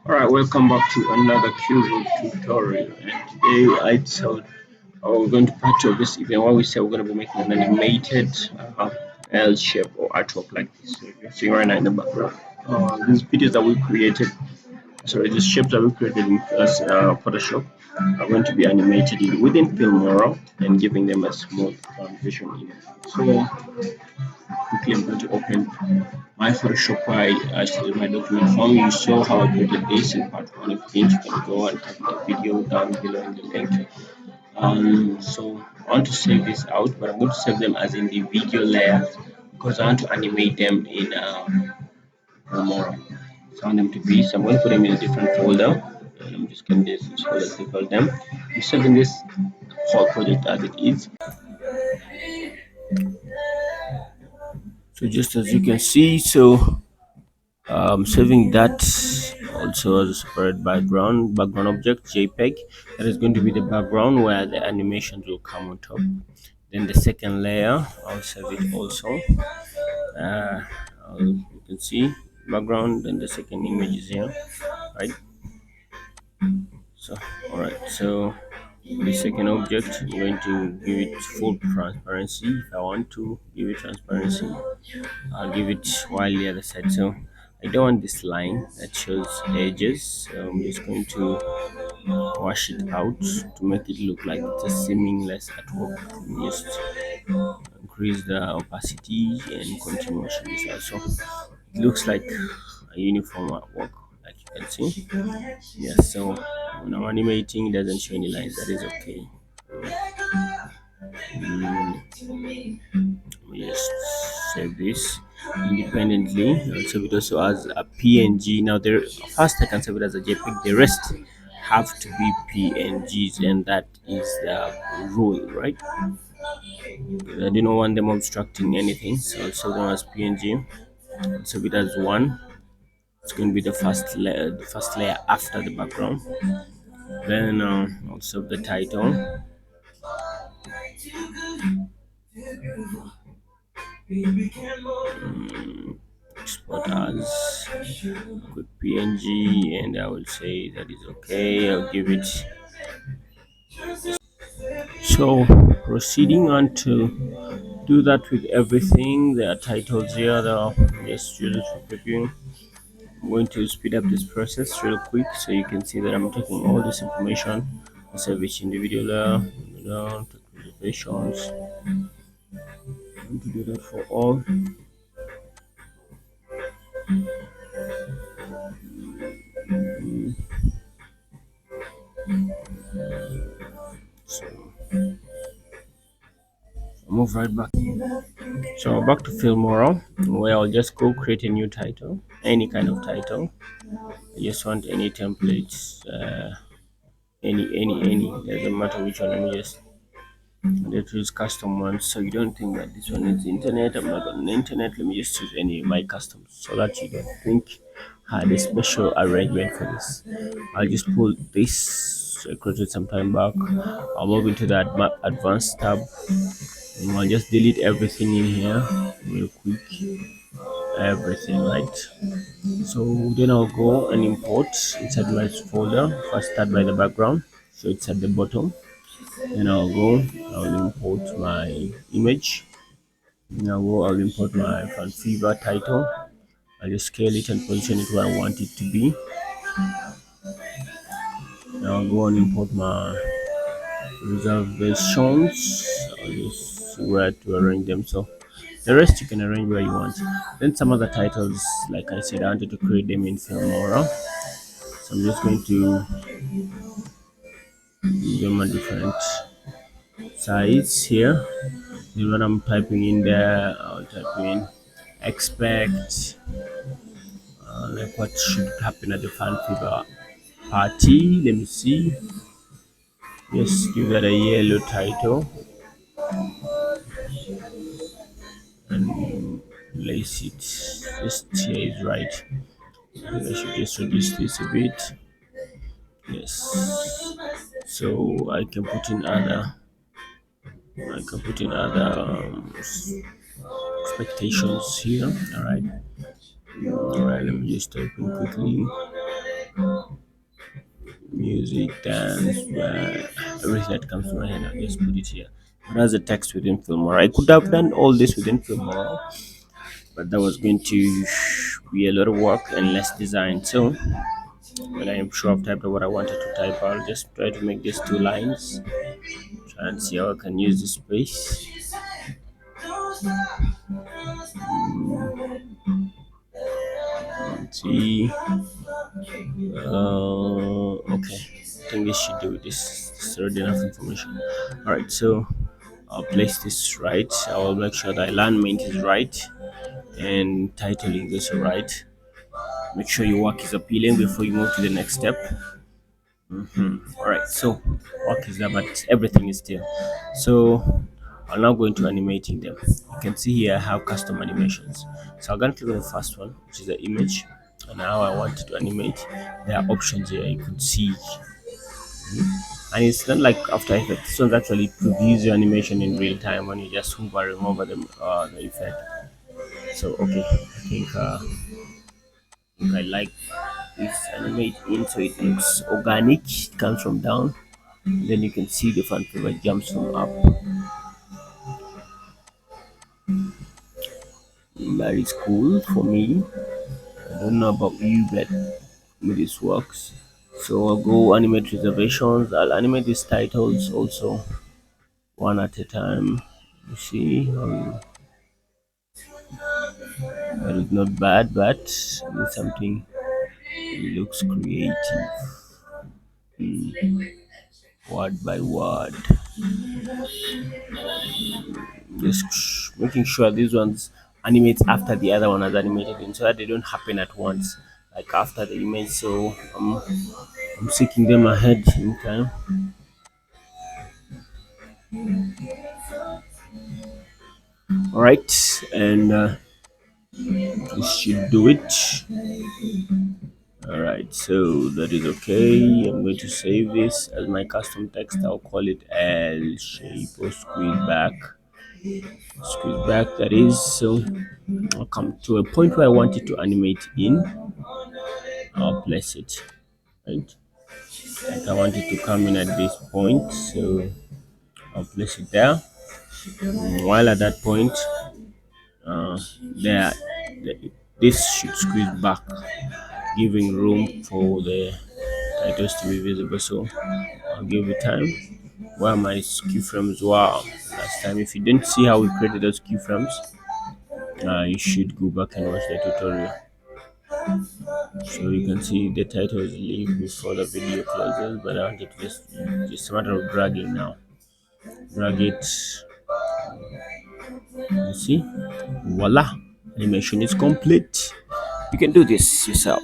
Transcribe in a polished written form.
Alright, welcome back to another Cubo tutorial. And today I told we're going to part two of this event where we say we're going to be making an animated L shape or artwork like this. So you're seeing right now in the background. These videos that we created, sorry, these shapes that we created with us Photoshop are going to be animated within Filmora and giving them a smooth transition image. So quickly I'm going to open my Photoshop where I started my document form. You saw how I created this in part one. If you didn't, you can go and check the video down below in the link. So I want to save this out, but I'm going to save them as in the video layer because I want to animate them in Filmora. So I want them to be, so I'm going to put them in a different folder. And I'm just going to this folder, click them. I'm saving this whole project as it is. So just as you can see, so saving that also as a separate background object JPEG. That is going to be the background where the animations will come on top. Then the second layer, I'll save it also. uh, you can see background, then the second image is here, right? So all right, so the second object, I'm going to give it full transparency. If I want to give it transparency, I'll give it while the other side. So I don't want this line that shows edges, so I'm just going to wash it out to make it look like it's a seamless at work. Just increase the opacity and continue washing this out. So it looks like a uniform at work, like you can see. Yes, so when I'm animating, it doesn't show any lines. That is okay. We just save this independently. I'll save it also as a PNG. Now, there first I can save it as a JPEG. The rest have to be PNGs, and that is the rule, right? I do not want them obstructing anything, so I'll save them as PNG. I'll save it as one. It's going to be the first layer after the background. Then I'll save the title. Export as quick PNG, and I will say that is okay. I'll give it. So proceeding on to do that with everything. There are titles here. There are just use it for previewing. I'm going to speed up this process real quick so you can see that I'm taking all this information and save each individual layer. Take reservations. I'm going to do that for all. So I'll move right back. So back to Filmora, where I'll just go create a new title, any kind of title. I just want any templates, any. Doesn't matter which one. Let me just choose custom ones, so you don't think that this one is internet. I'm not on the internet. Let me just choose any of my customs, so that you don't think I had a special arrangement for this. I'll just pull this. I created some time back. I'll move into that advanced tab. And I'll just delete everything in here real quick, everything, right? So then I'll go and import inside my folder. First start by the background, so it's at the bottom. Then I'll import my image. Then I'll import my front fever title. I'll just scale it and position it where I want it to be. Now I'll go and import my reservations. I'll just see where to arrange them. So the rest you can arrange where you want. Then some other titles, like I said, I wanted to create them in Filmora. So I'm just going to give them a different size here. Then when I'm typing in there, I'll type in expect like what should happen at the fan fever party. Let me see. Just give that a yellow title and place it. This here is right. I should just reduce this a bit. Yes. So I can put in other. Expectations here. All right. All right. Let me just type in quickly. Music, dance, everything that comes to my head, I'll just put it here. But as a text within Filmora, I could have done all this within Filmora, but that was going to be a lot of work and less design. So when I am sure I've typed out what I wanted to type, I'll just try to make these two lines. Try and see how I can use the space. Let's see. Okay. I think this should do this. This is already enough information. Alright, so I'll place this right. I will make sure the alignment is right and titling is right. Make sure your work is appealing before you move to the next step. All right, so work is there, but everything is still. So I'm now going to animating them. You can see here I have custom animations. So I'm going to click on the first one, which is the image, and now I want to animate. There are options here you could see, and it's not like After Effects. This one's actually previews your animation in real time when you just hover and remove the effect. So okay, I like this animate in so it looks organic. It comes from down. Then you can see the fan cover jumps from up. That is cool for me. I don't know about you, but this works. So I'll go animate reservations. I'll animate these titles also one at a time. You see, that is not bad, but it's something it looks creative, word by word. Just making sure these ones animate after the other one has animated in so that they don't happen at once, like after the image. So I'm seeking them ahead in time. All right, and this should do it. All right, so that is okay. I'm going to save this as my custom text. I'll call it L shape or squeeze back, that is. So I'll come to a point where I want it to animate in. I'll place it, right? Like I want it to come in at this point, so I'll place it there. While at that point, there, this should squeeze back, giving room for the titles to be visible. So I'll give it time. Where my keyframes were last time. If you didn't see how we created those keyframes, you should go back and watch the tutorial. So you can see the titles leave before the video closes, but I want it just a matter of dragging now. Drag it. You see, voila, animation is complete. You can do this yourself.